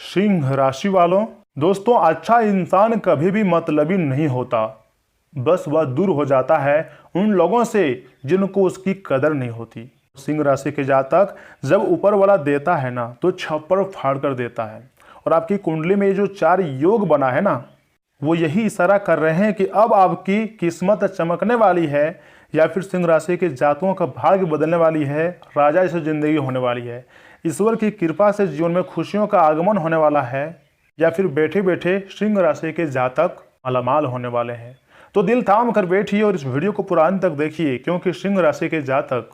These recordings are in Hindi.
सिंह राशि वालों, दोस्तों अच्छा इंसान कभी भी मतलबी नहीं होता। बस वह दूर हो जाता है उन लोगों से जिनको उसकी कदर नहीं होती। सिंह राशि के जातक जब ऊपर वाला देता है ना तो छप्पर फाड़ कर देता है। और आपकी कुंडली में ये जो 4 योग बना है ना, वो यही इशारा कर रहे हैं कि अब आपकी किस्मत चमकने वाली है, या फिर सिंह राशि के जातकों का भाग्य बदलने वाली है, राजा जैसी जिंदगी होने वाली है, ईश्वर की कृपा से जीवन में खुशियों का आगमन होने वाला है, या फिर बैठे बैठे सिंह राशि के जातक मालामाल होने वाले हैं। तो दिल थाम कर बैठिए और इस वीडियो को पूरा अंत तक देखिए, क्योंकि सिंह राशि के जातक,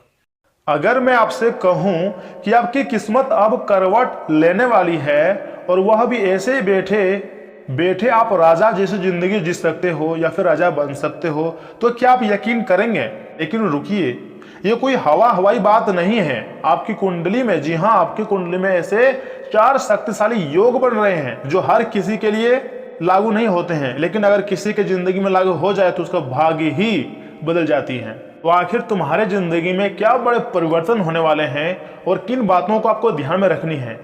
अगर मैं आपसे कहूं कि आपकी किस्मत अब करवट लेने वाली है और वह भी ऐसे बैठे बैठे आप राजा जैसी जिंदगी जी सकते हो या फिर राजा बन सकते हो, तो क्या आप यकीन करेंगे? लेकिन रुकिए, ये कोई हवाई बात नहीं है। आपकी कुंडली में, जी हाँ, आपकी कुंडली में ऐसे 4 शक्तिशाली योग बन रहे हैं जो हर किसी के लिए लागू नहीं होते हैं, लेकिन अगर किसी के जिंदगी में लागू हो जाए तो उसका भाग्य ही बदल जाती है। तो आखिर तुम्हारे जिंदगी में क्या बड़े परिवर्तन होने वाले हैं और किन बातों को आपको ध्यान में रखनी है?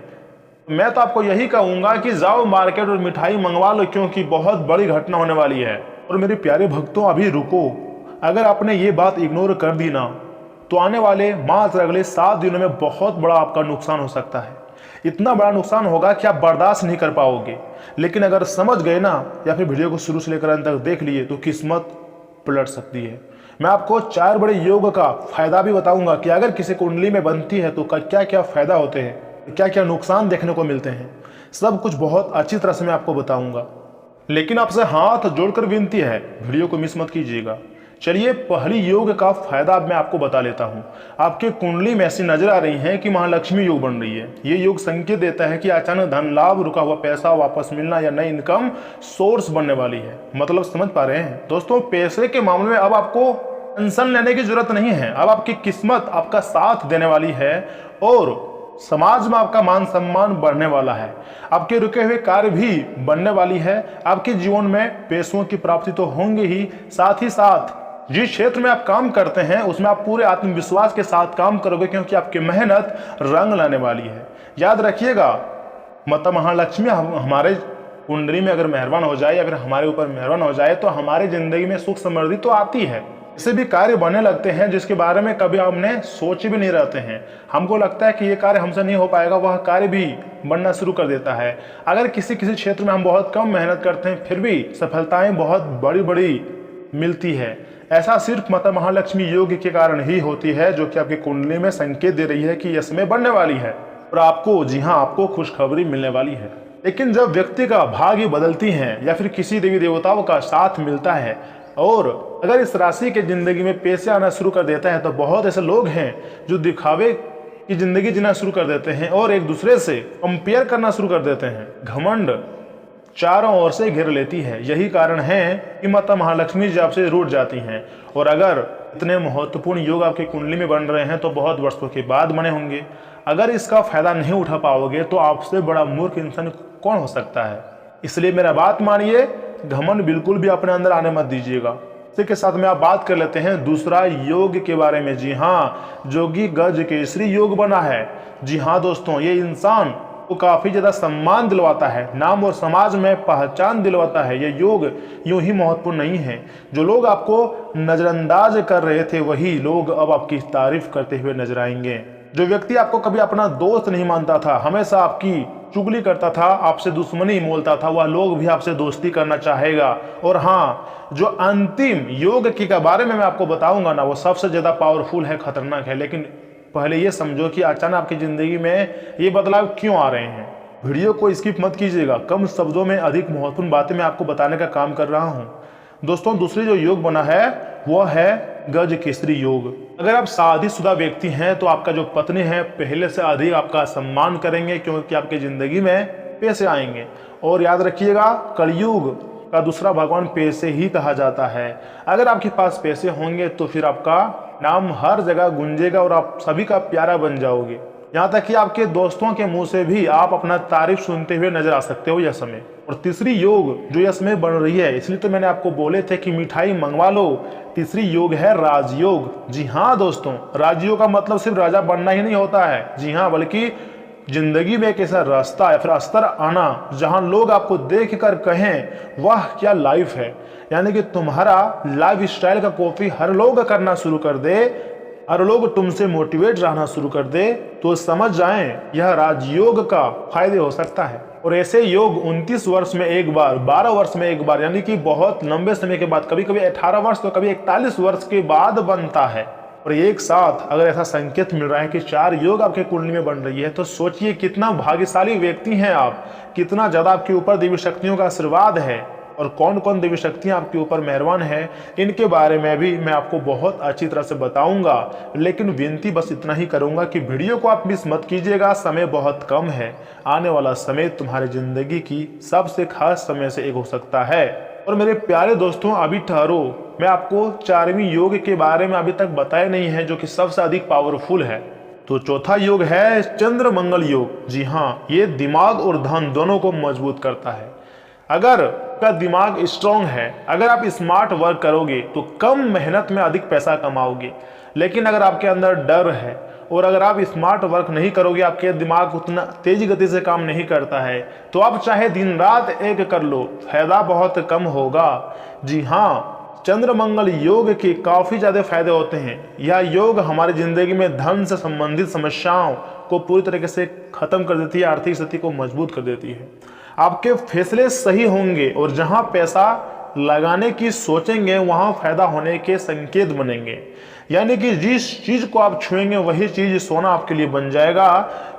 मैं तो आपको यही कहूंगा कि जाओ मार्केट और मिठाई मंगवा लो, क्योंकि बहुत बड़ी घटना होने वाली है। और मेरे प्यारे भक्तों, अभी रुको। अगर आपने ये बात इग्नोर कर दी ना तो आने वाले मात्र अगले 7 दिनों में बहुत बड़ा आपका नुकसान हो सकता है। इतना बड़ा नुकसान होगा कि आप बर्दाश्त नहीं कर पाओगे। लेकिन अगर समझ गए ना, या फिर वीडियो को शुरू से लेकर अंत तक देख लिए, तो किस्मत पलट सकती है। मैं आपको 4 बड़े योग का फायदा भी बताऊंगा कि अगर किसी कुंडली में बनती है तो क्या क्या फायदा होते हैं, क्या क्या नुकसान देखने को मिलते हैं। सब कुछ बहुत अच्छी तरह से मैं आपको बताऊंगा। लेकिन आपसे हाथ जोड़कर विनती है, वीडियो को मिस मत कीजिएगा। चलिए, पहली योग का फायदा अब मैं आपको बता लेता हूं। आपके कुंडली में ऐसी नजर आ रही है कि महालक्ष्मी योग बन रही है। ये योग संकेत देता है कि अचानक धन लाभ, रुका हुआ पैसा वापस मिलना या नई इनकम सोर्स बनने वाली है। मतलब समझ पा रहे हैं दोस्तों? पैसे के मामले में अब आपको टेंशन लेने की जरूरत नहीं है। अब आपकी किस्मत आपका साथ देने वाली है और समाज में आपका मान सम्मान बढ़ने वाला है। आपके रुके हुए कार्य भी बनने वाली है। आपके जीवन में पैसों की प्राप्ति तो होंगे ही, साथ ही साथ जिस क्षेत्र में आप काम करते हैं उसमें आप पूरे आत्मविश्वास के साथ काम करोगे, क्योंकि आपकी मेहनत रंग लाने वाली है। याद रखिएगा, माता महालक्ष्मी हमारे कुंडली में अगर मेहरबान हो जाए या फिर हमारे ऊपर मेहरबान हो जाए तो हमारी जिंदगी में सुख समृद्धि तो आती है। इससे भी कार्य बनने लगते हैं जिसके बारे में कभी हमने सोचे भी नहीं रहते हैं। हमको लगता है कि ये कार्य हमसे नहीं हो पाएगा, वह कार्य भी बनना शुरू कर देता है। अगर किसी क्षेत्र में हम बहुत कम मेहनत करते हैं फिर भी सफलताएं बहुत बड़ी बड़ी मिलती है। ऐसा सिर्फ माता महालक्ष्मी योग के कारण ही होती है, जो कि आपकी कुंडली में संकेत दे रही है कि यह समय बढ़ने वाली है और आपको, जी हाँ, आपको खुशखबरी मिलने वाली है। लेकिन जब व्यक्ति का भाग्य बदलती है या फिर किसी देवी देवताओं का साथ मिलता है और अगर इस राशि के जिंदगी में पैसे आना शुरू कर देता है, तो बहुत ऐसे लोग हैं जो दिखावे की जिंदगी जीना शुरू कर देते हैं और एक दूसरे से कंपेयर करना शुरू कर देते हैं। घमंड चारों ओर से घेर लेती है। यही कारण है कि माता महालक्ष्मी जी आपसे रूठ जाती हैं। और अगर इतने महत्वपूर्ण योग आपकी कुंडली में बन रहे हैं तो बहुत वर्षों के बाद बने होंगे। अगर इसका फायदा नहीं उठा पाओगे तो आपसे बड़ा मूर्ख इंसान कौन हो सकता है। इसलिए मेरा बात मानिए, घमंड बिल्कुल भी अपने अंदर आने मत दीजिएगा। इसी के साथ में आप बात कर लेते हैं दूसरा योग के बारे में। जी हाँ, जोगी गज केसरी योग बना है। जी हाँ दोस्तों, ये इंसान को काफी ज्यादा सम्मान दिलवाता है, नाम और समाज में पहचान दिलवाता है। ये योग यूं ही महत्वपूर्ण नहीं है। जो लोग आपको नजरअंदाज कर रहे थे वही लोग अब आपकी तारीफ करते हुए नजर आएंगे। जो व्यक्ति आपको कभी अपना दोस्त नहीं मानता था, हमेशा आपकी चुगली करता था, आपसे दुश्मनी मोलता था, वह लोग भी आपसे दोस्ती करना चाहेगा। और हाँ, जो अंतिम योग के बारे में मैं आपको बताऊंगा ना, वो सबसे ज्यादा पावरफुल है, खतरनाक है। लेकिन पहले ये समझो कि अचानक आपकी जिंदगी में ये बदलाव क्यों आ रहे हैं। वीडियो को स्किप मत कीजिएगा। कम शब्दों में अधिक महत्वपूर्ण बातें मैं आपको बताने का काम कर रहा हूँ। दोस्तों, दूसरी जो योग बना है वह है गज केसरी योग। अगर आप शादीशुदा व्यक्ति हैं तो आपका जो पत्नी है पहले से अधिक आपका सम्मान करेंगे, क्योंकि आपकी जिंदगी में पैसे आएंगे। और याद रखिएगा, कलयुग का दूसरा भगवान पैसे ही कहा जाता है। अगर आपके पास पैसे होंगे तो फिर आपका नाम हर जगह गूंजेगा और आप सभी का प्यारा बन जाओगे। यहाँ तक कि आपके दोस्तों के मुंह से भी आप अपना तारीफ सुनते हुए नजर आ सकते हो यह समय। और तीसरी योग जो यह समय बन रही है, इसलिए तो मैंने आपको बोले थे कि मिठाई मंगवा लो। तीसरी योग है राजयोग। जी हाँ दोस्तों, राजयोग का मतलब सिर्फ राजा बनना ही नहीं होता है। जी हाँ, बल्कि जिंदगी में एक ऐसा रास्ता या फिर स्तर आना जहां लोग आपको देख कर कहें वाह क्या लाइफ है, यानी कि तुम्हारा लाइफ स्टाइल का कॉपी हर लोग करना शुरू कर दे, हर लोग तुमसे मोटिवेट रहना शुरू कर दे, तो समझ जाएं यह राजयोग का फायदे हो सकता है। और ऐसे योग 29 वर्ष में एक बार, 12 वर्ष में एक बार, यानी कि बहुत लंबे समय के बाद, कभी कभी 18 वर्ष तो कभी 41 वर्ष के बाद बनता है। और एक साथ अगर ऐसा संकेत मिल रहा है कि 4 योग आपके कुंडली में बन रही है, तो सोचिए कितना भाग्यशाली व्यक्ति हैं आप, कितना ज्यादा आपके ऊपर देवी शक्तियों का आशीर्वाद है, और कौन कौन देवी शक्तियां आपके ऊपर मेहरबान है, इनके बारे में भी मैं आपको बहुत अच्छी तरह से बताऊंगा। लेकिन विनती बस इतना ही करूंगा कि वीडियो को आप मिस मत कीजिएगा, समय बहुत कम है। आने वाला समय तुम्हारी जिंदगी की सबसे खास समय से एक हो सकता है। और मेरे प्यारे दोस्तों, अभी ठहरो, मैं आपको 4वें योग के बारे में अभी तक बताया नहीं है, जो कि सबसे अधिक पावरफुल है। तो चौथा योग है चंद्र मंगल योग। जी हाँ, ये दिमाग और धन दोनों को मजबूत करता है। अगर आपका दिमाग स्ट्रांग है, अगर आप स्मार्ट वर्क करोगे तो कम मेहनत में अधिक पैसा कमाओगे। लेकिन अगर आपके अंदर डर है और अगर आप स्मार्ट वर्क नहीं करोगे, आपके दिमाग उतना तेजी गति से काम नहीं करता है, तो आप चाहे दिन रात एक कर लो, फायदा बहुत कम होगा। जी हाँ, चंद्र मंगल योग के काफी ज्यादा फायदे होते हैं। यह योग हमारी जिंदगी में धन से संबंधित समस्याओं को पूरी तरीके से खत्म कर देती है, आर्थिक स्थिति को मजबूत कर देती है। आपके फैसले सही होंगे और जहां पैसा लगाने की सोचेंगे वहां फायदा होने के संकेत बनेंगे। यानी कि जिस चीज को आप छुएंगे वही चीज सोना आपके लिए बन जाएगा।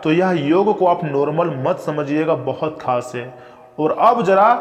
तो यह योग को आप नॉर्मल मत समझिएगा, बहुत खास है। और अब जरा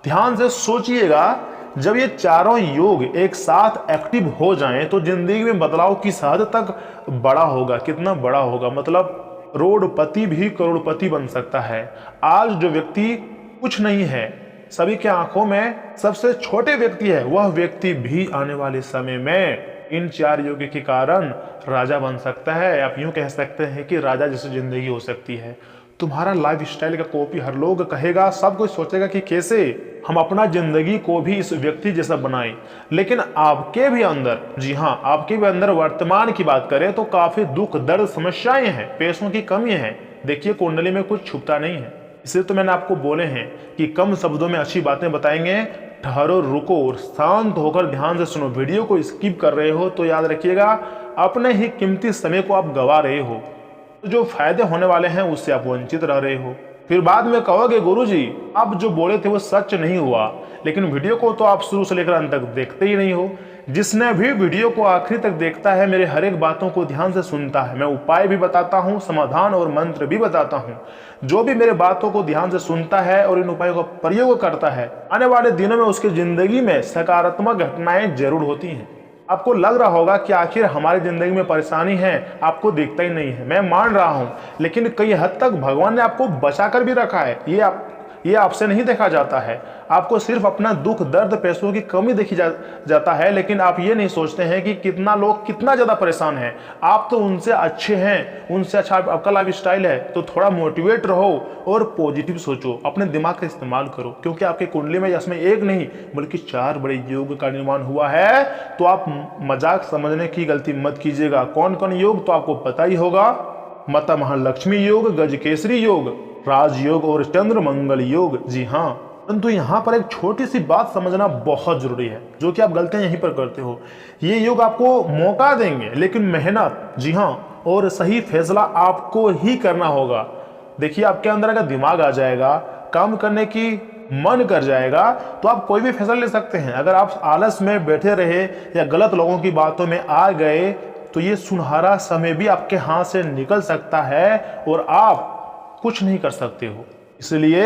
ध्यान से सोचिएगा, जब ये चारों योग एक साथ एक्टिव हो जाएं तो जिंदगी में बदलाव किस हद तक बड़ा होगा, कितना बड़ा होगा, मतलब रोडपति भी करोड़पति बन सकता है। आज जो व्यक्ति कुछ नहीं है, सभी के आंखों में सबसे छोटे व्यक्ति है, वह व्यक्ति भी आने वाले समय में इन 4 योग के कारण राजा बन सकता है। आप यूं कह सकते हैं कि राजा जैसी जिंदगी हो सकती है। तुम्हारा लाइफ स्टाइल का कॉपी हर लोग कहेगा, सब कुछ सोचेगा कि कैसे हम अपना जिंदगी को भी इस व्यक्ति जैसा बनाएं। लेकिन आपके भी अंदर, जी हाँ, आपके भी अंदर वर्तमान की बात करें तो काफी दुख दर्द समस्याएं हैं, पैसों की कमी है। देखिए, कुंडली में कुछ छुपता नहीं है। इसलिए तो मैंने आपको बोले हैं कि कम शब्दों में अच्छी बातें बताएंगे। ठहरो, रुको और शांत होकर ध्यान से सुनो। वीडियो को स्किप कर रहे हो तो याद रखिएगा, अपने ही कीमती समय को आप गवा रहे हो। जो फायदे होने वाले हैं उससे आप वंचित रह रहे हो। फिर बाद में कहोगे गुरुजी आप जो बोले थे वो सच नहीं हुआ। लेकिन वीडियो को तो आप शुरू से लेकर अंत तक देखते ही नहीं हो। जिसने भी वीडियो को आखिरी तक देखता है, मेरे हर एक बातों को ध्यान से सुनता है, मैं उपाय भी बताता हूँ, समाधान और मंत्र भी बताता हूँ। जो भी मेरे बातों को ध्यान से सुनता है और इन उपायों का प्रयोग करता है, आने वाले दिनों में उसकी जिंदगी में सकारात्मक घटनाएं जरूर होती हैं। आपको लग रहा होगा कि आखिर हमारी जिंदगी में परेशानी है, आपको दिखता ही नहीं है। मैं मान रहा हूं, लेकिन कई हद तक भगवान ने आपको बचाकर भी रखा है। ये आपसे नहीं देखा जाता है। आपको सिर्फ अपना दुख दर्द पैसों की कमी देखी जाता है, लेकिन आप ये नहीं सोचते हैं कि कितना लोग कितना ज्यादा परेशान हैं। आप तो उनसे अच्छे हैं, उनसे अच्छा आपका लाइफ स्टाइल है। तो थोड़ा मोटिवेट रहो और पॉजिटिव सोचो, अपने दिमाग का इस्तेमाल करो, क्योंकि आपके कुंडली में इसमें एक नहीं बल्कि 4 बड़े योग का निर्माण हुआ है। तो आप मजाक समझने की गलती मत कीजिएगा। कौन कौन योग तो आपको पता ही होगा। माता महालक्ष्मी योग, गजकेसरी योग, राजयोग और चंद्र मंगल योग। जी हाँ, परंतु यहाँ पर एक छोटी सी बात समझना बहुत जरूरी है, जो कि आप गलतियां यहीं पर करते हो। ये योग आपको मौका देंगे, लेकिन मेहनत, जी हाँ, और सही फैसला आपको ही करना होगा। देखिए, आपके अंदर अगर दिमाग आ जाएगा, काम करने की मन कर जाएगा, तो आप कोई भी फैसला ले सकते हैं। अगर आप आलस में बैठे रहे या गलत लोगों की बातों में आ गए, तो ये सुनहरा समय भी आपके हाथ से निकल सकता है और आप कुछ नहीं कर सकते हो। इसलिए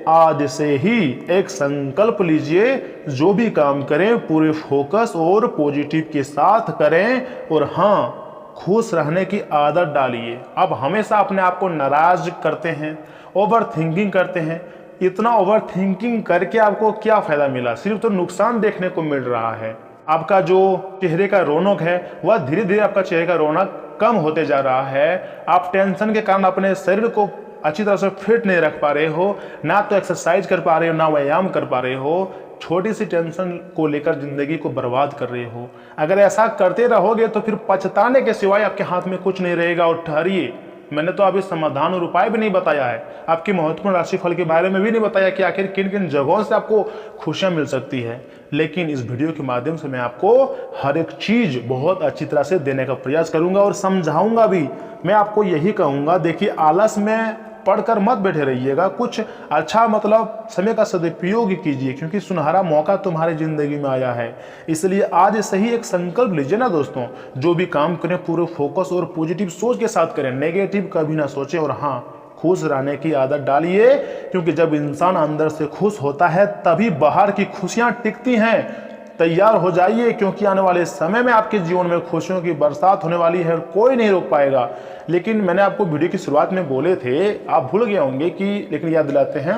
आज से ही एक संकल्प लीजिए, जो भी काम करें पूरे फोकस और पॉजिटिव के साथ करें। और हाँ, खुश रहने की आदत डालिए। अब हमेशा अपने आप को नाराज करते हैं, ओवर थिंकिंग करते हैं। इतना ओवर थिंकिंग करके आपको क्या फायदा मिला? सिर्फ तो नुकसान देखने को मिल रहा है। आपका जो चेहरे का रौनक है वह धीरे धीरे आपका चेहरे का रौनक कम होते जा रहा है। आप टेंशन के कारण अपने शरीर को अच्छी तरह से फिट नहीं रख पा रहे हो, ना तो एक्सरसाइज कर पा रहे हो, ना व्यायाम कर पा रहे हो। छोटी सी टेंशन को लेकर जिंदगी को बर्बाद कर रहे हो। अगर ऐसा करते रहोगे तो फिर पछताने के सिवाय आपके हाथ में कुछ नहीं रहेगा। और ठहरिए, मैंने तो अभी समाधान और उपाय भी नहीं बताया है, आपकी महत्वपूर्ण राशिफल के बारे में भी नहीं बताया कि आखिर किन किन जगहों से आपको खुशियां मिल सकती है। लेकिन इस वीडियो के माध्यम से मैं आपको हर एक चीज बहुत अच्छी तरह से देने का प्रयास करूंगा और समझाऊंगा भी। मैं आपको यही कहूंगा, देखिए आलस में पढ़कर मत बैठे रहिएगा, कुछ अच्छा मतलब समय का सदुपयोग कीजिए, क्योंकि सुनहरा मौका तुम्हारी जिंदगी में आया है। इसलिए आज से ही एक संकल्प लीजिए ना दोस्तों, जो भी काम करें पूरे फोकस और पॉजिटिव सोच के साथ करें, नेगेटिव कभी ना सोचें। और हाँ, खुश रहने की आदत डालिए, क्योंकि जब इंसान अंदर से खुश होता है तभी बाहर की खुशियां टिकती हैं। तैयार हो जाइए, क्योंकि आने वाले समय में आपके जीवन में खुशियों की बरसात होने वाली है, कोई नहीं रोक पाएगा। लेकिन मैंने आपको वीडियो की शुरुआत में बोले थे, आप भूल गए होंगे कि, लेकिन याद दिलाते हैं,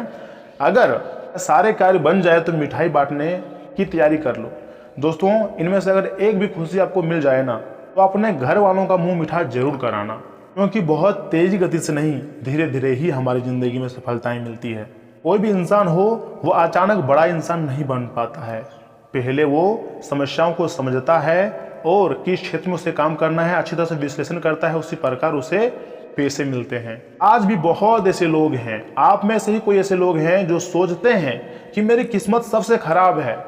अगर सारे कार्य बन जाए तो मिठाई बांटने की तैयारी कर लो। दोस्तों, इनमें से अगर एक भी खुशी आपको मिल जाए ना, तो अपने घर वालों का मुंह मीठा जरूर कराना, क्योंकि बहुत तेजी गति से नहीं, धीरे धीरे ही हमारी जिंदगी में सफलताएं मिलती है। कोई भी इंसान हो, वो अचानक बड़ा इंसान नहीं बन पाता है। पहले वो समस्याओं को समझता है और किस क्षेत्र में उसे काम करना है अच्छी तरह से विश्लेषण करता है, उसी प्रकार उसे पैसे मिलते हैं। आज भी बहुत ऐसे लोग हैं, आप में से ही कोई ऐसे लोग हैं जो सोचते हैं कि मेरी किस्मत सबसे खराब है,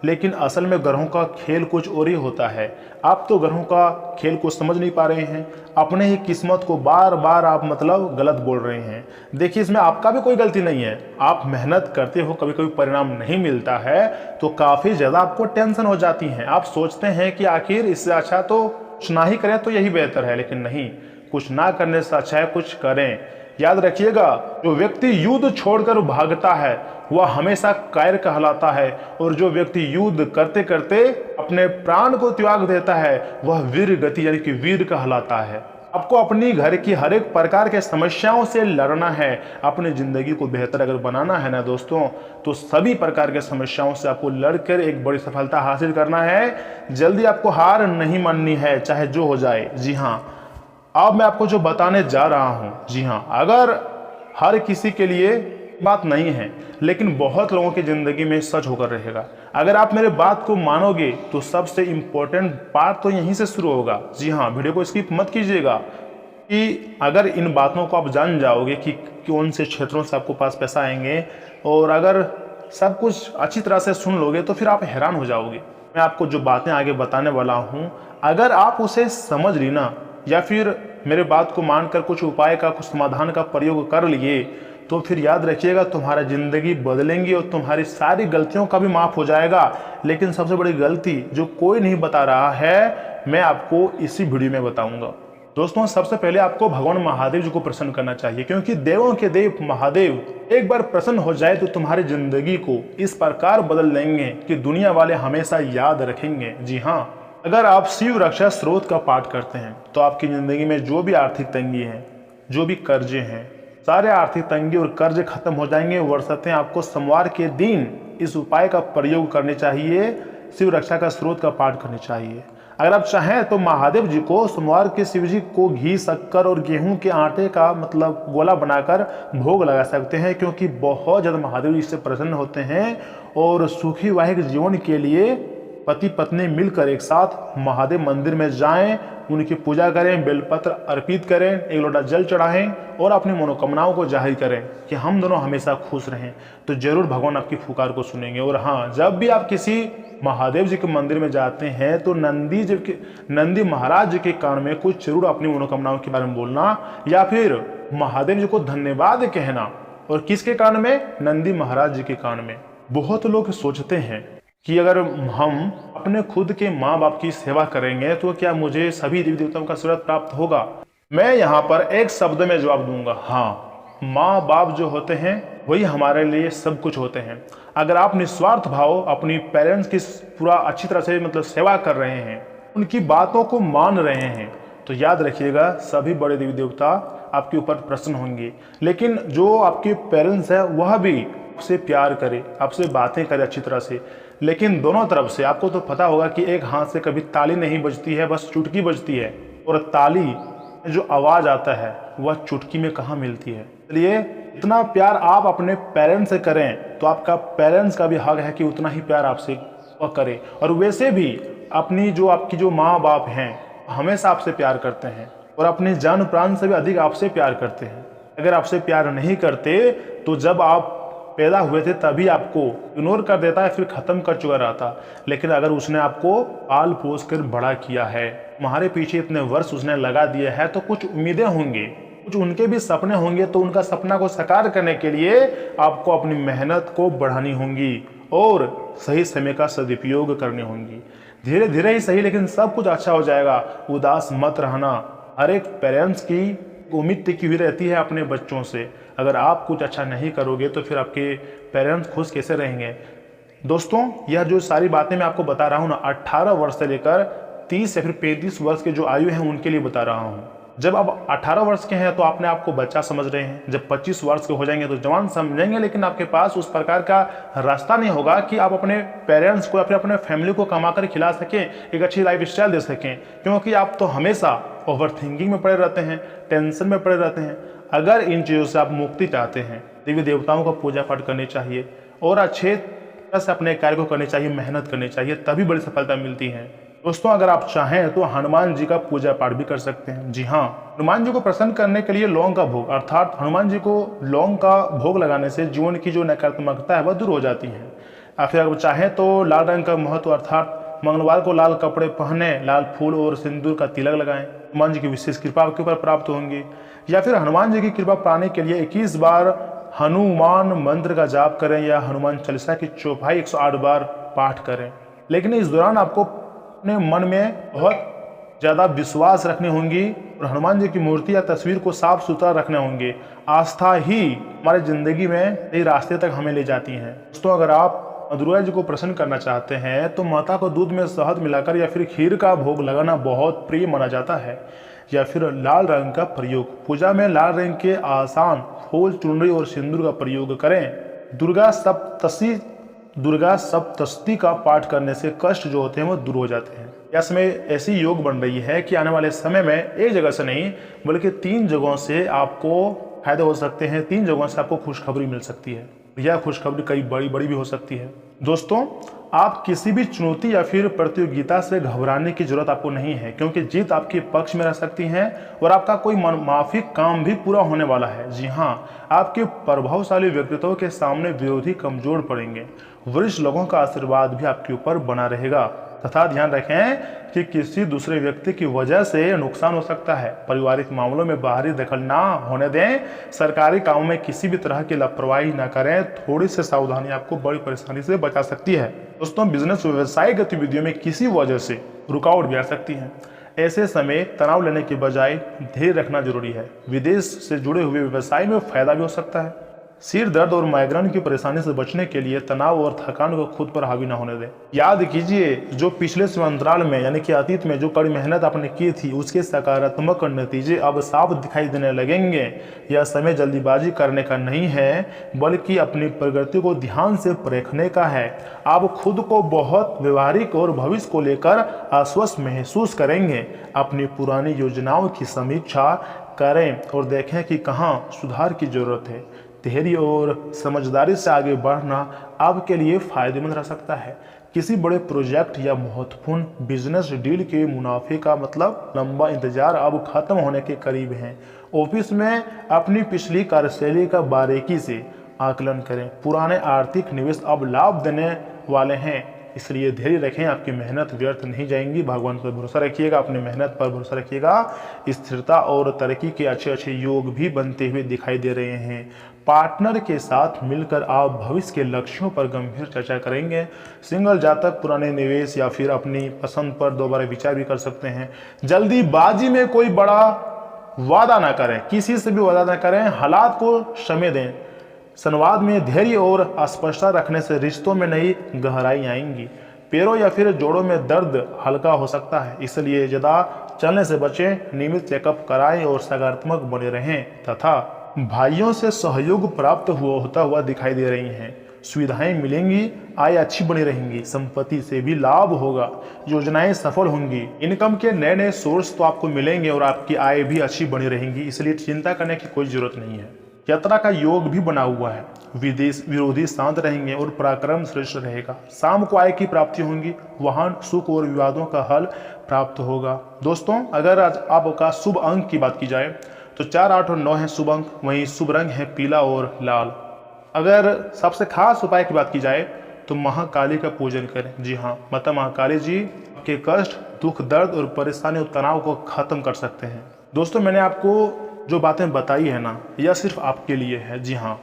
लेकिन असल में ग्रहों का खेल कुछ और ही होता है। आप तो ग्रहों का खेल को समझ नहीं पा रहे हैं, अपने ही किस्मत को बार बार आप मतलब गलत बोल रहे हैं। देखिए, इसमें आपका भी कोई गलती नहीं है, आप मेहनत करते हो, कभी कभी परिणाम नहीं मिलता है तो काफ़ी ज़्यादा आपको टेंशन हो जाती है। आप सोचते हैं कि आखिर इससे अच्छा तो कुछ ना ही करें तो यही बेहतर है, लेकिन नहीं, कुछ ना करने से अच्छा है कुछ करें। याद रखिएगा, जो व्यक्ति युद्ध छोड़कर भागता है वह हमेशा कायर कहलाता है, और जो व्यक्ति युद्ध करते करते अपने प्राण को त्याग देता है वह वीर गति यानी कि वीर कहलाता है। आपको अपनी घर की हर एक प्रकार के समस्याओं से लड़ना है। अपनी जिंदगी को बेहतर अगर बनाना है ना दोस्तों, तो सभी प्रकार के समस्याओं से आपको लड़कर एक बड़ी सफलता हासिल करना है। जल्दी आपको हार नहीं माननी है, चाहे जो हो जाए। जी हाँ, अब मैं आपको जो बताने जा रहा हूं, जी हाँ, अगर हर किसी के लिए बात नहीं है, लेकिन बहुत लोगों की जिंदगी में सच होकर रहेगा। अगर आप मेरे बात को मानोगे तो सबसे इंपॉर्टेंट बात तो यहीं से शुरू होगा। जी हाँ, वीडियो को स्किप मत कीजिएगा, कि अगर इन बातों को आप जान जाओगे कि कौन से क्षेत्रों से आपको पास पैसा आएंगे, और अगर सब कुछ अच्छी तरह से सुन लोगे तो फिर आप हैरान हो जाओगे। मैं आपको जो बातें आगे बताने वाला हूँ, अगर आप उसे समझ ली ना, या फिर मेरे बात को मानकर कुछ उपाय का, कुछ समाधान का प्रयोग कर लिए, तो फिर याद रखिएगा तुम्हारा ज़िंदगी बदलेंगी और तुम्हारी सारी गलतियों का भी माफ़ हो जाएगा। लेकिन सबसे बड़ी गलती जो कोई नहीं बता रहा है, मैं आपको इसी वीडियो में बताऊंगा। दोस्तों, सबसे पहले आपको भगवान महादेव जी को प्रसन्न करना चाहिए, क्योंकि देवों के देव महादेव एक बार प्रसन्न हो जाए तो तुम्हारी जिंदगी को इस प्रकार बदल देंगे कि दुनिया वाले हमेशा याद रखेंगे। जी हाँ, अगर आप शिव रक्षा स्रोत का पाठ करते हैं तो आपकी ज़िंदगी में जो भी आर्थिक तंगी है, जो भी कर्जे हैं, सारे आर्थिक तंगी और कर्ज खत्म हो जाएंगे। वर्षतें आपको सोमवार के दिन इस उपाय का प्रयोग करने चाहिए, शिव रक्षा का स्रोत का पाठ करनी चाहिए। अगर आप चाहें तो महादेव जी को सोमवार के शिव जी को घी, शक्कर और गेहूं के आटे का मतलब गोला बनाकर भोग लगा सकते हैं, क्योंकि बहुत ज़्यादा महादेव जी से प्रसन्न होते हैं। और सुखी वैवाहिक जीवन के लिए पति पत्नी मिलकर एक साथ महादेव मंदिर में जाएं, उनकी पूजा करें, बेलपत्र अर्पित करें, एक लोटा जल चढ़ाएं और अपनी मनोकामनाओं को जाहिर करें कि हम दोनों हमेशा खुश रहें, तो जरूर भगवान आपकी पुकार को सुनेंगे। और हाँ, जब भी आप किसी महादेव जी के मंदिर में जाते हैं तो नंदी महाराज जी के कान में कुछ जरूर अपनी मनोकामनाओं के बारे में बोलना, या फिर महादेव जी को धन्यवाद कहना। और किसके कान में? नंदी महाराज जी के कान में। बहुत लोग सोचते हैं कि अगर हम अपने खुद के माँ बाप की सेवा करेंगे तो क्या मुझे सभी देवी देवताओं का आशीर्वाद प्राप्त होगा? मैं यहाँ पर एक शब्द में जवाब दूंगा, हाँ, माँ बाप जो होते हैं वही हमारे लिए सब कुछ होते हैं। अगर आप निस्वार्थ भाव अपनी पेरेंट्स की पूरा अच्छी तरह से मतलब सेवा कर रहे हैं, उनकी बातों को मान रहे हैं, तो याद रखिएगा सभी बड़े देवी देवता आपके ऊपर प्रसन्न होंगे। लेकिन जो आपके पेरेंट्स हैं वह भी आपसे प्यार करे, आपसे बातें करे अच्छी तरह से, लेकिन दोनों तरफ से। आपको तो पता होगा कि एक हाथ से कभी ताली नहीं बजती है, बस चुटकी बजती है, और ताली जो आवाज़ आता है वह चुटकी में कहाँ मिलती है। इसलिए इतना प्यार आप अपने पेरेंट्स से करें तो आपका पेरेंट्स का भी हक है कि उतना ही प्यार आपसे वह करे। और वैसे भी आपकी जो माँ बाप हैं हमेशा आपसे प्यार करते हैं, और अपनी जान प्राण से भी अधिक आपसे प्यार करते हैं। अगर आपसे प्यार नहीं करते तो जब आप पैदा हुए थे तभी आपको इग्नोर कर देता है, फिर ख़त्म कर चुका रहता। लेकिन अगर उसने आपको पाल पोस कर बड़ा किया है, तुम्हारे पीछे इतने वर्ष उसने लगा दिए हैं, तो कुछ उम्मीदें होंगी, कुछ उनके भी सपने होंगे। तो उनका सपना को साकार करने के लिए आपको अपनी मेहनत को बढ़ानी होंगी और सही समय का सदुपयोग करनी होंगी। धीरे धीरे ही सही, लेकिन सब कुछ अच्छा हो जाएगा। उदास मत रहना। हर एक पेरेंट्स की उम्मीद टिकी हुई रहती है अपने बच्चों से। अगर आप कुछ अच्छा नहीं करोगे तो फिर आपके पेरेंट्स खुश कैसे रहेंगे। दोस्तों, यह जो सारी बातें मैं आपको बता रहा हूँ ना, 18 वर्ष से लेकर 30 या फिर 35 वर्ष के जो आयु है उनके लिए बता रहा हूँ। जब आप 18 वर्ष के हैं तो आपने आपको बच्चा समझ रहे हैं, जब 25 वर्ष के हो जाएंगे तो जवान समझेंगे, लेकिन आपके पास उस प्रकार का रास्ता नहीं होगा कि आप अपने पेरेंट्स को या फिर अपने फैमिली को कमा कर खिला सकें, एक अच्छी लाइफ स्टाइल दे सकें, क्योंकि आप तो हमेशा ओवर थिंकिंग में पड़े रहते हैं, टेंशन में पड़े रहते हैं। अगर इन चीज़ों से आप मुक्ति चाहते हैं, देवी देवताओं का पूजा पाठ करनी चाहिए और अच्छे तरह से अपने कार्य को करनी चाहिए, मेहनत करनी चाहिए, तभी बड़ी सफलता मिलती है। दोस्तों, अगर आप चाहें तो हनुमान जी का पूजा पाठ भी कर सकते हैं। जी हाँ, हनुमान जी को प्रसन्न करने के लिए लौंग का भोग, अर्थात हनुमान जी को लौंग का भोग लगाने से जीवन की जो नकारात्मकता है वह दूर हो जाती है। या फिर अगर चाहें तो लाल रंग का महत्व, अर्थात मंगलवार को लाल कपड़े पहने, लाल फूल और सिंदूर का तिलक लगाएं। हनुमान जी की विशेष कृपा आपके ऊपर प्राप्त होंगी। या फिर हनुमान जी की कृपा पाने के लिए 21 बार हनुमान मंत्र का जाप करें या हनुमान चालीसा की चौपाई 108 बार पाठ करें। लेकिन इस दौरान आपको अपने मन में बहुत ज़्यादा विश्वास रखनी होंगी और हनुमान जी की मूर्ति या तस्वीर को साफ सुथरा रखने होंगे। आस्था ही हमारे ज़िंदगी में नए रास्ते तक हमें ले जाती है। दोस्तों, अगर आप दुर्गा जी को प्रसन्न करना चाहते हैं तो माता को दूध में शहद मिलाकर या फिर खीर का भोग लगाना बहुत प्रिय माना जाता है। या फिर लाल रंग का प्रयोग, पूजा में लाल रंग के आसान फूल, चुनरी और सिंदूर का प्रयोग करें। दुर्गा सप्तशती का पाठ करने से कष्ट जो होते हैं वो दूर हो जाते हैं। यह समय ऐसी योग बन रही है कि आने वाले समय में एक जगह से नहीं बल्कि 3 जगहों से आपको फायदे हो सकते हैं, 3 जगहों से आपको खुशखबरी मिल सकती है। यह खुशखबरी कई बड़ी भी हो सकती है। दोस्तों, आप किसी भी चुनौती या फिर प्रतियोगिता से घबराने की जरूरत आपको नहीं है, क्योंकि जीत आपके पक्ष में रह सकती है और आपका कोई मनमाफिक काम भी पूरा होने वाला है। जी हाँ, आपके प्रभावशाली व्यक्तित्व के सामने विरोधी कमजोर पड़ेंगे। वरिष्ठ लोगों का आशीर्वाद भी आपके ऊपर बना रहेगा। तथा ध्यान रखें कि किसी दूसरे व्यक्ति की वजह से नुकसान हो सकता है। पारिवारिक मामलों में बाहरी दखल ना होने दें। सरकारी कामों में किसी भी तरह की लापरवाही ना करें। थोड़ी सी सावधानी आपको बड़ी परेशानी से बचा सकती है। दोस्तों, बिजनेस व्यवसायिक गतिविधियों में किसी वजह से रुकावट भी आ सकती है। ऐसे समय तनाव लेने के बजाय धैर्य रखना जरूरी है। विदेश से जुड़े हुए व्यवसाय में फायदा भी हो सकता है। सिर दर्द और माइग्रेन की परेशानी से बचने के लिए तनाव और थकान को खुद पर हावी न होने दें। याद कीजिए, जो पिछले अंतराल में यानी कि अतीत में जो कड़ी मेहनत आपने की थी उसके सकारात्मक नतीजे अब साफ दिखाई देने लगेंगे। यह समय जल्दीबाजी करने का नहीं है, बल्कि अपनी प्रगति को ध्यान से परखने का है। आप खुद को बहुत व्यवहारिक और भविष्य को लेकर आश्वस्त महसूस करेंगे। अपनी पुरानी योजनाओं की समीक्षा करें और देखें कि कहाँ सुधार की जरूरत है। धैर्य और समझदारी से आगे बढ़ना आपके लिए फायदेमंद रह सकता है। किसी बड़े प्रोजेक्ट या महत्वपूर्ण बिजनेस डील के मुनाफे का मतलब लंबा इंतजार अब खत्म होने के करीब है। ऑफिस में अपनी पिछली कार्यशैली का बारीकी से आकलन करें। पुराने आर्थिक निवेश अब लाभ देने वाले हैं, इसलिए धैर्य रखें। आपकी मेहनत व्यर्थ नहीं जाएंगी। भगवान पर भरोसा रखिएगा, अपनी मेहनत पर भरोसा रखिएगा। स्थिरता और तरक्की के अच्छे योग भी बनते हुए दिखाई दे रहे हैं। पार्टनर के साथ मिलकर आप भविष्य के लक्ष्यों पर गंभीर चर्चा करेंगे। सिंगल जातक पुराने निवेश या फिर अपनी पसंद पर दोबारा विचार भी कर सकते हैं। जल्दीबाजी में कोई बड़ा वादा ना करें, किसी से भी वादा ना करें। हालात को समय दें। संवाद में धैर्य और स्पष्टता रखने से रिश्तों में नई गहराई आएंगी। पैरों या फिर जोड़ों में दर्द हल्का हो सकता है, इसलिए ज़्यादा चलने से बचें। नियमित चेकअप कराएं और सकारात्मक बने रहें। तथा भाइयों से सहयोग प्राप्त होता हुआ दिखाई दे रही हैं। सुविधाएं मिलेंगी, आय अच्छी बनी रहेंगी, संपत्ति से भी लाभ होगा, योजनाएं सफल होंगी। इनकम के नए नए सोर्स तो आपको मिलेंगे और आपकी आय भी अच्छी बनी रहेंगी, इसलिए चिंता करने की कोई जरूरत नहीं है। यात्रा का योग भी बना हुआ है। विदेश विरोधी शांत रहेंगे और पराक्रम श्रेष्ठ रहेगा। शाम को आय की प्राप्ति होंगी, वाहन सुख और विवादों का हल प्राप्त होगा। दोस्तों, अगर आज आपका शुभ अंक की बात की जाए तो 4, 8 और 9 है शुभ अंक। वहीं शुभ रंग है पीला और लाल। अगर सबसे खास उपाय की बात की जाए तो महाकाली का पूजन करें। जी हाँ, माता महाकाली जी के कष्ट, दुख, दर्द और परेशानी और तनाव को खत्म कर सकते हैं। दोस्तों, मैंने आपको जो बातें बताई है ना, यह सिर्फ आपके लिए है। जी हाँ,